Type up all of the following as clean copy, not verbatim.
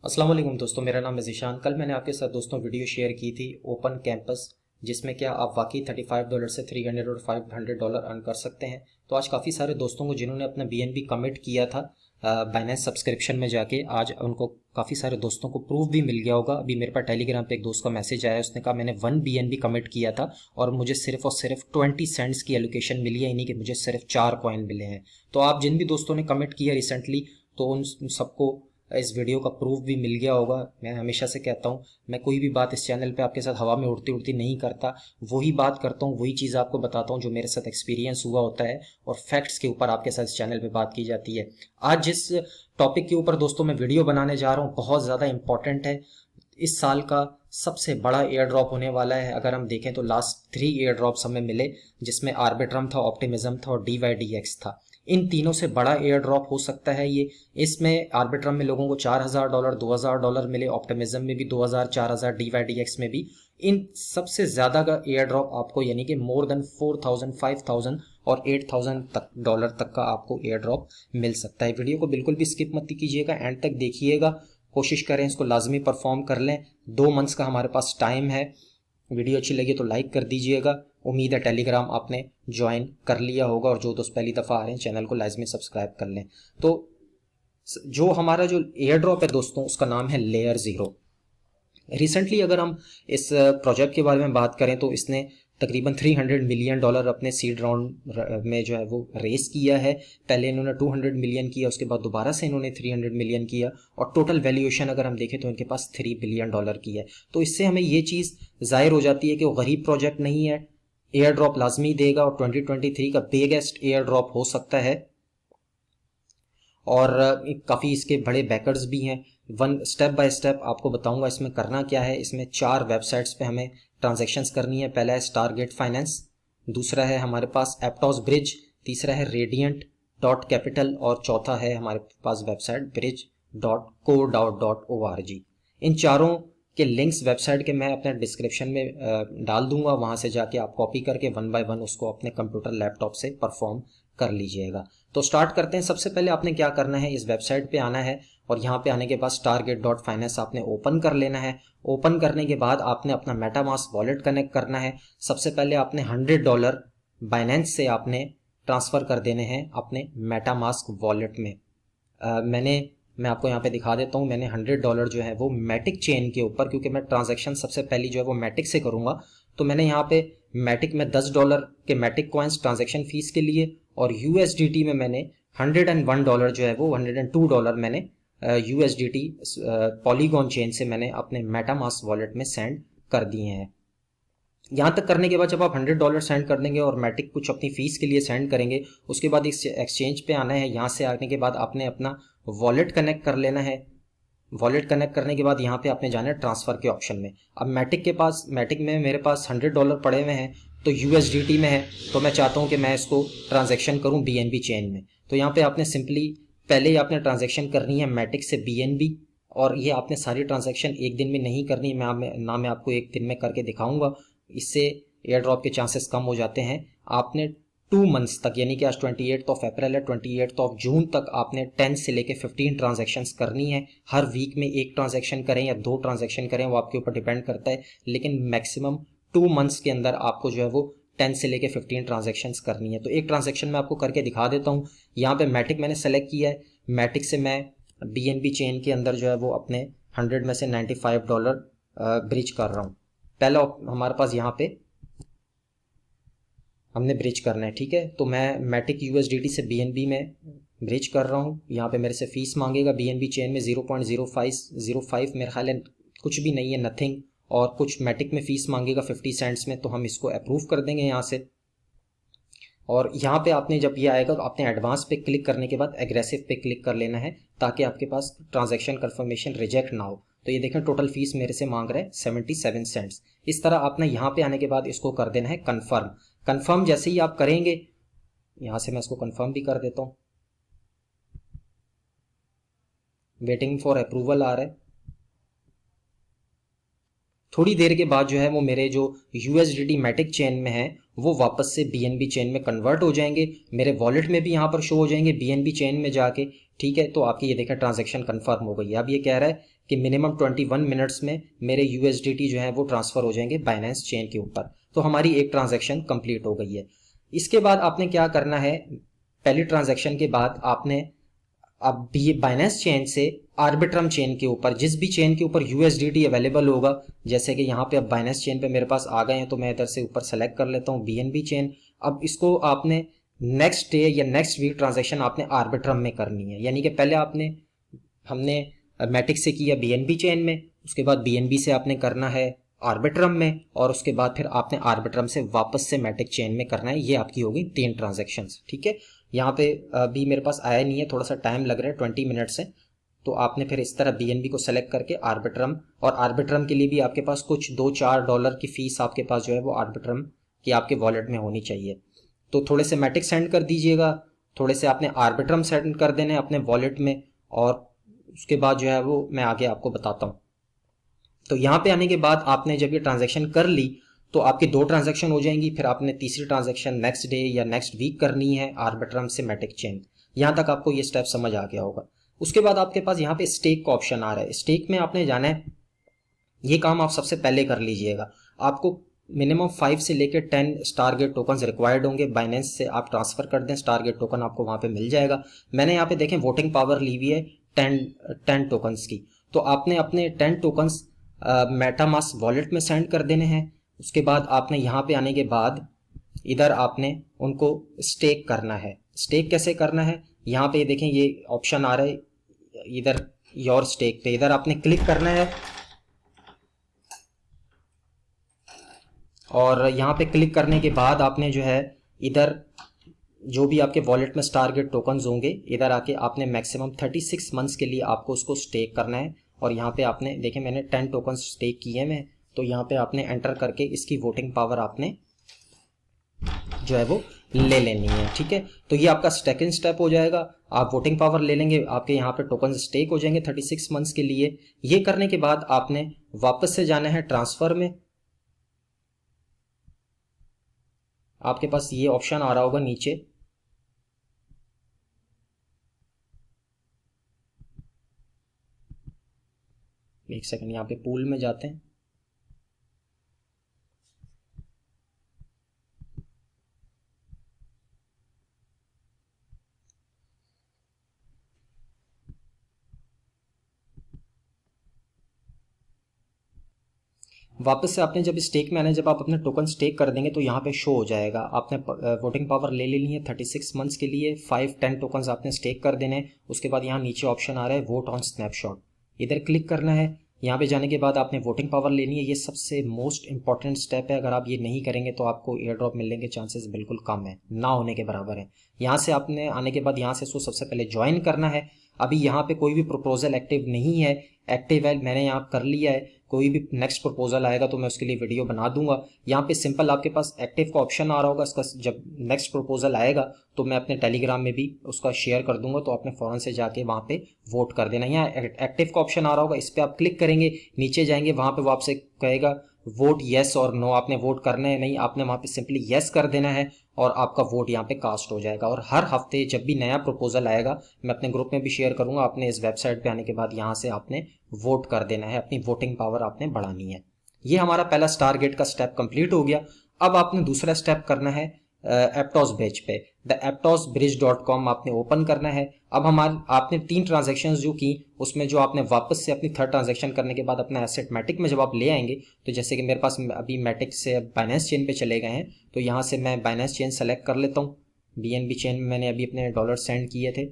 अस्सलाम वालेकुम दोस्तों, मेरा नाम है ज़ीशान। कल मैंने आपके साथ दोस्तों वीडियो शेयर की थी ओपन कैंपस, जिसमें क्या आप वाकई $35 से 300 और $500 अर्न कर सकते हैं। तो आज काफ़ी सारे दोस्तों को जिन्होंने अपना BNB कमिट किया था बाइनेंस सब्सक्रिप्शन में जाके, आज उनको काफ़ी सारे दोस्तों को प्रूफ भी मिल गया होगा। अभी मेरे पास टेलीग्राम पे एक दोस्त का मैसेज आया, उसने कहा मैंने 1 BNB कमिट किया था और मुझे सिर्फ और सिर्फ 20 सेंट्स की एलोकेशन मिली है, यानी कि मुझे सिर्फ 4 कॉइन मिले हैं। तो आप जिन भी दोस्तों ने कमिट किया रिसेंटली, तो उन सबको इस वीडियो का प्रूफ भी मिल गया होगा। मैं हमेशा से कहता हूँ, मैं कोई भी बात इस चैनल पे आपके साथ हवा में उड़ती उड़ती नहीं करता, वही बात करता हूँ, वही चीज़ आपको बताता हूँ जो मेरे साथ एक्सपीरियंस हुआ होता है, और फैक्ट्स के ऊपर आपके साथ इस चैनल पे बात की जाती है। आज जिस टॉपिक के ऊपर दोस्तों मैं वीडियो बनाने जा रहा हूँ बहुत ज़्यादा इंपॉर्टेंट है। इस साल का सबसे बड़ा एयर ड्रॉप होने वाला है। अगर हम देखें तो लास्ट 3 एयर ड्रॉप्स हमें मिले, जिसमें आर्बिट्रम था, ऑप्टिमिज्म था और DYDX था। इन तीनों से बड़ा एयर ड्रॉप हो सकता है ये। इसमें आर्बिट्रम में लोगों को $4000 $2000 मिले, ऑप्टिमिज्म में भी 2000 4000, DYDX में भी। इन सबसे ज़्यादा का एयर ड्रॉप आपको, यानी कि मोर देन 4000 5000 और 8000 तक डॉलर तक का आपको एयर ड्रॉप मिल सकता है। वीडियो को बिल्कुल भी स्किप मत कीजिएगा, एंड तक देखिएगा, कोशिश करें इसको लाजमी परफॉर्म कर लें। 2 मंथ्स का हमारे पास टाइम है। वीडियो अच्छी लगी तो लाइक कर दीजिएगा। उम्मीद है टेलीग्राम आपने ज्वाइन कर लिया होगा, और जो दोस्त पहली दफ़ा आ रहे हैं चैनल को लाजमी सब्सक्राइब कर लें। तो जो हमारा जो एयर ड्रॉप है दोस्तों, उसका नाम है लेयर ज़ीरो। रिसेंटली अगर हम इस प्रोजेक्ट के बारे में बात करें तो इसने तकरीबन $300 मिलियन अपने सीड राउंड में जो है वो रेस किया है। पहले इन्होंने 200 मिलियन किया, उसके बाद दोबारा से इन्होंने 300 मिलियन किया, और टोटल वैल्यूएशन अगर हम देखें तो इनके पास $3 बिलियन की है। तो इससे हमें ये चीज़ ज़ाहिर हो जाती है कि वो गरीब प्रोजेक्ट नहीं है, एयर ड्रॉप लाजमी देगा, और 2023 का बिगेस्ट एयर ड्रॉप हो सकता है। और काफ़ी इसके बड़े बैकर्स भी हैं। वन स्टेप बाय स्टेप आपको बताऊंगा इसमें करना क्या है। इसमें 4 वेबसाइट्स पे हमें ट्रांजैक्शंस करनी है। पहला है स्टारगेट फाइनेंस, दूसरा है हमारे पास एप्टॉस ब्रिज, तीसरा है रेडियंट डॉट कैपिटल, और चौथा है हमारे पास वेबसाइट bridge.co.org। इन चारों के लिंक्स वेबसाइट के मैं अपने डिस्क्रिप्शन में डाल दूंगा, वहां से जाके आप कॉपी करके 1 बाय 1 उसको अपने कंप्यूटर लैपटॉप से परफॉर्म कर लीजिएगा। तो स्टार्ट करते हैं। सबसे पहले आपने क्या करना है, इस वेबसाइट पे आना है, और यहाँ पे आने के बाद stargate.finance आपने ओपन कर लेना है। ओपन करने के बाद आपने अपना मेटामास्क वॉलेट कनेक्ट करना है। सबसे पहले आपने $100 बाइनेंस से आपने ट्रांसफ़र कर देने हैं अपने मेटामास्क वॉलेट में। मैं आपको यहाँ पे दिखा देता हूँ। मैंने $100 जो है वो मैटिक चेन के ऊपर, क्योंकि मैं ट्रांजैक्शन सबसे पहली जो है वो मैटिक से करूँगा, तो मैंने यहाँ पे मैटिक में $10 के मैटिक कॉइन्स ट्रांजैक्शन फीस के लिए, और USDT में मैंने $101 जो है वो $102 मैंने USDT पॉलीगॉन चेन से मैंने अपने मेटामास्क वॉलेट में सेंड कर दिए हैं। यहाँ तक करने के बाद जब आप $100 सेंड कर देंगे और मैटिक कुछ अपनी फीस के लिए सेंड करेंगे, उसके बाद इस एक्सचेंज पे आना है। यहाँ से आने के बाद आपने अपना वॉलेट कनेक्ट कर लेना है। वॉलेट कनेक्ट करने के बाद यहाँ पे आपने जाना है ट्रांसफ़र के ऑप्शन में। अब मैटिक में मेरे पास $100 पड़े हुए हैं, तो USDT में है, तो मैं चाहता हूँ कि मैं इसको ट्रांजैक्शन करूँ BNB चेन में। तो यहाँ पे आपने सिंपली पहले ही आपने ट्रांजैक्शन करनी है मैटिक से BNB, और ये आपने सारी ट्रांजैक्शन एक दिन में नहीं करनी। मैं आपको एक दिन में करके दिखाऊंगा, इससे एयर ड्रॉप के चांसेस कम हो जाते हैं। आपने 2 मंथ्स तक, यानी कि आज 28 अप्रैल है, 28 जून तक आपने 10 से लेके 15 ट्रांजैक्शंस करनी है। हर वीक में 1 ट्रांजैक्शन करें या 2 ट्रांजैक्शन करें, वो आपके ऊपर डिपेंड करता है, लेकिन मैक्सिमम 2 मंथ्स के अंदर आपको जो है वो 10 से लेके 15 ट्रांजैक्शंस करनी है। तो एक ट्रांजैक्शन मैं आपको करके दिखा देता हूँ। यहाँ पे मैटिक मैंने सेलेक्ट किया है। मैटिक से मैं BNB चेन के अंदर जो है वो अपने 100 में से $95 ब्रिज कर रहा हूँ। पहला हमारे पास यहाँ पे हमने ब्रिज करना है, ठीक है। तो मैं मैटिक USDT से BNB में ब्रिज कर रहा हूँ। यहाँ पे मेरे से फीस मांगेगा BNB चेन में 0.05 मेरे ख्याल है कुछ भी नहीं है, नथिंग, और कुछ मैटिक में फीस मांगेगा 50 सेंट्स में, तो हम इसको अप्रूव कर देंगे यहाँ से। और यहाँ पे आपने जब ये आएगा तो आपने एडवांस पे क्लिक करने के बाद एग्रेसिव पे क्लिक कर लेना है, ताकि आपके पास ट्रांजैक्शन कंफर्मेशन रिजेक्ट ना हो। तो ये देखें टोटल फीस मेरे से मांग रहा है 77 सेंट्स। इस तरह आपने यहाँ पे आने के बाद इसको कर देना है कन्फर्म। कन्फर्म जैसे ही आप करेंगे, यहाँ से मैं इसको कन्फर्म भी कर देता हूँ। वेटिंग फॉर अप्रूवल आ रहा है। थोड़ी देर के बाद जो है वो मेरे जो USDT मैटिक चेन में है वो वापस से BNB चेन में कन्वर्ट हो जाएंगे। मेरे वॉलेट में भी यहाँ पर शो हो जाएंगे BNB चेन में जाके, ठीक है, तो आपकी ये देखें ट्रांजैक्शन कंफर्म हो गई है। अब ये कह रहा है कि मिनिमम 21 मिनट्स में मेरे USDT जो है वो ट्रांसफ़र हो जाएंगे बाइनेंस चेन के ऊपर। तो हमारी एक ट्रांजैक्शन कंप्लीट हो गई है। इसके बाद आपने क्या करना है, पहली ट्रांजैक्शन के बाद आपने अब ये बाइनेंस चेन से आर्बिट्रम चेन के ऊपर, जिस भी चेन के ऊपर USDT अवेलेबल होगा, जैसे कि यहाँ पे अब बाइनेंस चेन पे मेरे पास आ गए हैं तो मैं इधर से ऊपर सेलेक्ट कर लेता हूँ BNB चेन। अब इसको आपने नेक्स्ट डे या नेक्स्ट वीक ट्रांजैक्शन आपने आर्बिट्रम में करनी है, यानी कि पहले हमने मैटिक से किया BNB चेन में, उसके बाद BNB से आपने करना है आर्बिट्रम में, और उसके बाद फिर आपने आर्बिट्रम से वापस से मैटिक चेन में करना है। ये आपकी होगी 3 ट्रांजैक्शंस। ठीक है, यहाँ पे अभी मेरे पास आया नहीं है, थोड़ा सा टाइम लग रहा है 20 मिनट से। तो आपने फिर इस तरह BNB को सेलेक्ट करके आर्बिट्रम, और आर्बिट्रम के लिए भी आपके पास कुछ $2-4 की फीस आपके पास जो है वो आर्बिट्रम की आपके वॉलेट में होनी चाहिए। तो थोड़े से मैटिक सेंड कर दीजिएगा, थोड़े से आपने आर्बिट्रम सेंड कर देने अपने वॉलेट में, और उसके बाद जो है वो मैं आगे आपको बताता हूँ। तो यहाँ पे आने के बाद आपने जब ये ट्रांजैक्शन कर ली तो आपकी 2 ट्रांजैक्शन हो जाएंगी, फिर आपने तीसरी ट्रांजैक्शन नेक्स्ट डे या नेक्स्ट वीक करनी है आर्बिट्रम से मैटिक चेन। यहाँ तक आपको ये स्टेप समझ आ गया होगा। उसके बाद आपके पास यहाँ पे स्टेक का ऑप्शन आ रहा है। स्टेक में आपने जाना है, ये काम आप सबसे पहले कर लीजिएगा। आपको मिनिमम 5 से लेकर 10 स्टारगेट टोकन्स रिक्वायर्ड होंगे। बाइनेंस से आप ट्रांसफर कर दें, स्टारगेट टोकन आपको वहाँ पे मिल जाएगा। मैंने यहाँ पे देखें वोटिंग पावर ली हुई है 10 टोकन्स की। तो आपने अपने 10 टोकन्स मेटामास्क वॉलेट में सेंड कर देने हैं। उसके बाद आपने यहाँ पे आने के बाद इधर आपने उनको स्टेक करना है। स्टेक कैसे करना है, यहाँ पे देखें ये ऑप्शन आ रहा है इधर योर स्टेक पे, इधर आपने क्लिक करना है, और यहाँ पे क्लिक करने के बाद आपने जो है इधर जो भी आपके वॉलेट में स्टारगेट टोकन्स होंगे, इधर आके आपने मैक्सिमम 36 मंथ्स के लिए आपको उसको स्टेक करना है। और यहाँ पे आपने देखें मैंने 10 टोकन स्टेक किए हैं, तो यहाँ पे आपने एंटर करके इसकी वोटिंग पावर आपने जो है वो ले लेनी है। ठीक है, तो ये आपका सेकंड स्टेप हो जाएगा। आप वोटिंग पावर ले लेंगे, आपके यहाँ पे टोकन स्टेक हो जाएंगे 36 मंथ्स के लिए। ये करने के बाद आपने वापस से जाना है ट्रांसफर में। आपके पास ये ऑप्शन आ रहा होगा नीचे, एक सेकंड, यहाँ पे पूल में जाते हैं। वापस से आपने जब स्टेक में आना है, जब आप अपने टोकन स्टेक कर देंगे तो यहाँ पे शो हो जाएगा। आपने वोटिंग पावर ले लेनी है 36 मंथ्स के लिए, 5-10 टोकन्स आपने स्टेक कर देने हैं। उसके बाद यहाँ नीचे ऑप्शन आ रहा है वोट ऑन स्नैपशॉट, इधर क्लिक करना है। यहाँ पे जाने के बाद आपने वोटिंग पावर लेनी है। ये सबसे मोस्ट इंपॉर्टेंट स्टेप है, अगर आप ये नहीं करेंगे तो आपको एयर ड्रॉप मिलने के चांसेस बिल्कुल कम है, ना होने के बराबर है। यहाँ से आपने आने के बाद यहाँ से इसको सबसे पहले ज्वाइन करना है। अभी यहाँ पे कोई भी प्रपोजल एक्टिव नहीं है, एक्टिव है मैंने यहाँ कर लिया है। कोई भी नेक्स्ट प्रपोजल आएगा तो मैं उसके लिए वीडियो बना दूंगा। यहाँ पे सिंपल आपके पास एक्टिव का ऑप्शन आ रहा होगा, इसका जब नेक्स्ट प्रपोजल आएगा तो मैं अपने टेलीग्राम में भी उसका शेयर कर दूंगा, तो आपने फ़ौरन से जाके वहाँ पे वोट कर देना। यहाँ एक्टिव का ऑप्शन आ रहा होगा, इस पर आप क्लिक करेंगे, नीचे जाएंगे, वहाँ पे वो आपसे कहेगा वोट येस और नो, आपने वोट करना है नहीं, आपने वहाँ पे सिंपली येस कर देना है और आपका वोट यहाँ पे कास्ट हो जाएगा। और हर हफ्ते जब भी नया प्रपोजल आएगा मैं अपने ग्रुप में भी शेयर करूँगा, आपने इस वेबसाइट पे आने के बाद यहाँ से आपने वोट कर देना है, अपनी वोटिंग पावर आपने बढ़ानी है। ये हमारा पहला स्टारगेट का स्टेप कंप्लीट हो गया। अब आपने दूसरा स्टेप करना है एप्टॉस ब्रिज पे, द aptosbridge.com आपने ओपन करना है। अब आपने 3 ट्रांजेक्शन जो की, उसमें जो आपने वापस से अपनी थर्ड ट्रांजेक्शन करने के बाद अपना एसेट मैटिक में जब आप ले आएंगे, तो जैसे कि मेरे पास अभी मैटिक से बाइनेंस चेन पे चले गए हैं, तो यहाँ से मैं बाइनेंस चेन सेलेक्ट कर लेता हूँ। BNB चेन में मैंने अभी अपने डॉलर सेंड किए थे,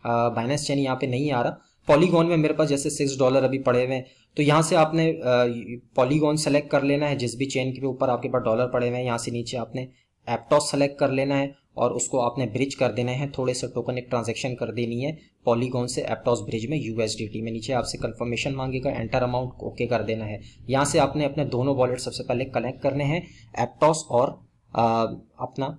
बाइनेंस चेन यहाँ पे नहीं आ रहा। पॉलीगॉन में मेरे पास जैसे $6 अभी पड़े हुए हैं, तो यहाँ से आपने पॉलीगॉन सेलेक्ट कर लेना है, जिस भी चेन के ऊपर आपके पास डॉलर पड़े हुए हैं। यहाँ से नीचे आपने एप्टॉस सेलेक्ट कर लेना है और उसको आपने ब्रिज कर देना है, थोड़े से टोकन एक ट्रांजेक्शन कर देनी है पॉलीगॉन से एप्टॉस ब्रिज में USDT में। नीचे आपसे कंफर्मेशन मांगेगा, एंटर अमाउंट ओके कर देना है। यहाँ से आपने अपने दोनों वॉलेट सबसे पहले कनेक्ट करने हैं, एप्टॉस और अपना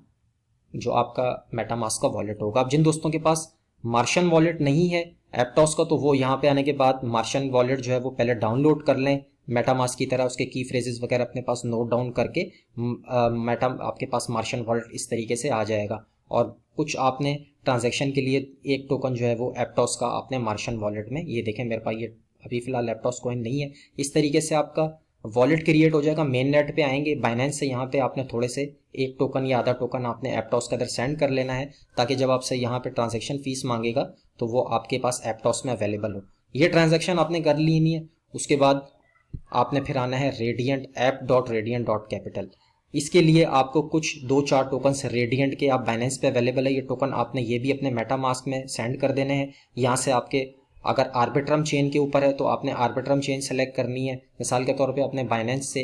जो आपका मेटामास्क का वॉलेट होगा। अब जिन दोस्तों के पास मार्शन वॉलेट नहीं है एप्टॉस का, तो वो यहाँ पे आने के बाद मार्शन वॉलेट जो है वो पहले डाउनलोड कर लें मेटामास्क की तरह, उसके की फ्रेजेस वगैरह अपने पास नोट डाउन करके आपके पास मार्शन वॉलेट इस तरीके से आ जाएगा। और कुछ आपने ट्रांजैक्शन के लिए एक टोकन जो है वो एप्टॉस का आपने मार्शन वॉलेट में, ये देखें मेरे पास ये अभी फिलहाल एप्टॉस कॉइन नहीं है। इस तरीके से आपका वॉलेट क्रिएट हो जाएगा। मेन नेट पे आएंगे बाइनेंस से, यहाँ पे आपने थोड़े से एक टोकन या आधा टोकन आपने एप्टॉस के अंदर सेंड कर लेना है, ताकि जब आपसे यहाँ पे ट्रांजैक्शन फीस मांगेगा तो वो आपके पास एप्टॉस में अवेलेबल हो। ये ट्रांजैक्शन आपने कर ली नहीं है, उसके बाद आपने फिर आना है रेडियंट app.radiant.capital। इसके लिए आपको कुछ 2-4 टोकन्स रेडियंट के आप बाइनेंस पे अवेलेबल है, ये टोकन आपने ये भी अपने मेटामास्क में सेंड कर देने हैं। यहाँ से आपके अगर आर्बिट्रम चेन के ऊपर है तो आपने आर्बिट्रम चेन सेलेक्ट करनी है। मिसाल के तौर पे अपने बाइनेंस से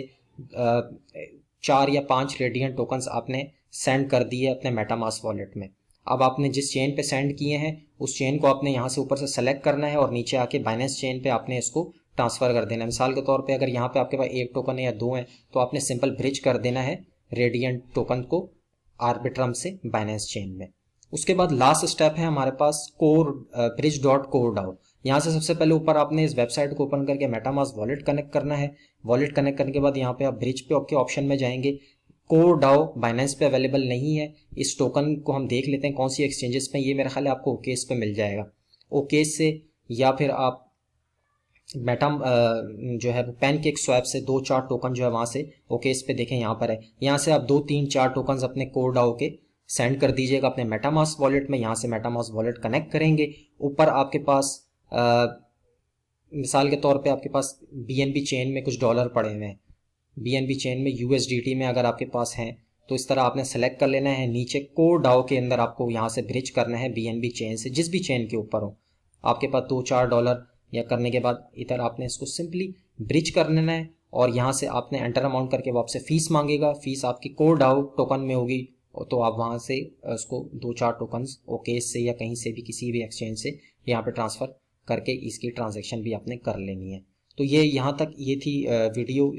4 या 5 रेडियंट टोकन्स आपने सेंड कर दिए अपने मेटामास्क वॉलेट में। अब आपने जिस चेन पे सेंड किए हैं उस चेन को आपने यहाँ से ऊपर से सेलेक्ट करना है और नीचे आके बाइनेंस चेन पे आपने इसको ट्रांसफ़र कर देना है। मिसाल के तौर पे अगर यहाँ पे आपके पास एक टोकन है या 2 है तो आपने सिंपल ब्रिज कर देना है रेडियंट टोकन को आर्बिट्रम से बाइनेंस चेन में। उसके बाद लास्ट स्टेप है हमारे पास कोर bridge.core यहाँ से सबसे पहले ऊपर आपने इस वेबसाइट को ओपन करके मेटामास्क वॉलेट कनेक्ट करना है। वॉलेट कनेक्ट करने के बाद यहाँ पे आप ब्रिज पे के ऑप्शन में जाएंगे। कोर डाओ बाइनेंस पे अवेलेबल नहीं है। इस टोकन को हम देख लेते हैं कौन सी एक्सचेंजेस पे, ये मेरा ख्याल है आपको ओकेस पे मिल जाएगा। ओकेस से या फिर आप मेटा जो है पैनकेक स्वैप से 2-4 टोकन जो है वहाँ से ओकेस पे देखें यहाँ पर है, यहाँ से आप 2-3-4 टोकन अपने कोर डाओ के सेंड कर दीजिएगा अपने मेटामास्क वॉलेट में। यहाँ से मेटामास्क वॉलेट कनेक्ट करेंगे। ऊपर आपके पास मिसाल के तौर पे आपके पास BNB चेन में कुछ डॉलर पड़े हुए हैं, BNB चेन में USDT में अगर आपके पास हैं तो इस तरह आपने सेलेक्ट कर लेना है। नीचे कोर डाओ के अंदर आपको यहाँ से ब्रिज करना है BNB चेन से, जिस भी चेन के ऊपर हो आपके पास 2-4 डॉलर या करने के बाद इधर आपने इसको सिंपली ब्रिज कर लेना है और यहाँ से आपने एंटर अमाउंट करके वो आपसे फीस मांगेगा। फीस आपकी कोर डाओ टोकन में होगी तो आप वहाँ से उसको 2-4 टोकन्स ओकेस से या कहीं से भी किसी भी एक्सचेंज से यहाँ पे ट्रांसफ़र करके इसकी ट्रांजैक्शन भी आपने कर लेनी है। तो ये यहाँ तक ये थी वीडियो।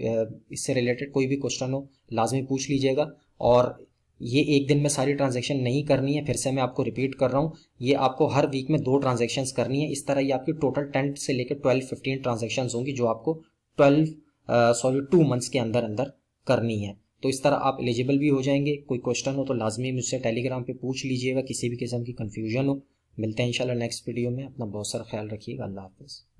इससे रिलेटेड कोई भी क्वेश्चन हो लाजमी पूछ लीजिएगा। और ये एक दिन में सारी ट्रांजैक्शन नहीं करनी है, फिर से मैं आपको रिपीट कर रहा हूँ, ये आपको हर वीक में 2 ट्रांजैक्शंस करनी है। इस तरह ये आपकी टोटल 10 से लेकर 12-15 ट्रांजैक्शंस होंगी जो आपको 2 मंथ्स के अंदर अंदर करनी है। तो इस तरह आप एलिजिबल भी हो जाएंगे। कोई क्वेश्चन हो तो लाजमी मुझसे टेलीग्राम पे पूछ लीजिएगा, किसी भी किस्म की कन्फ्यूजन हो। मिलते हैं इंशाल्लाह नेक्स्ट वीडियो में। अपना बहुत सारा ख्याल रखिएगा। अल्लाह हाफ़िज़।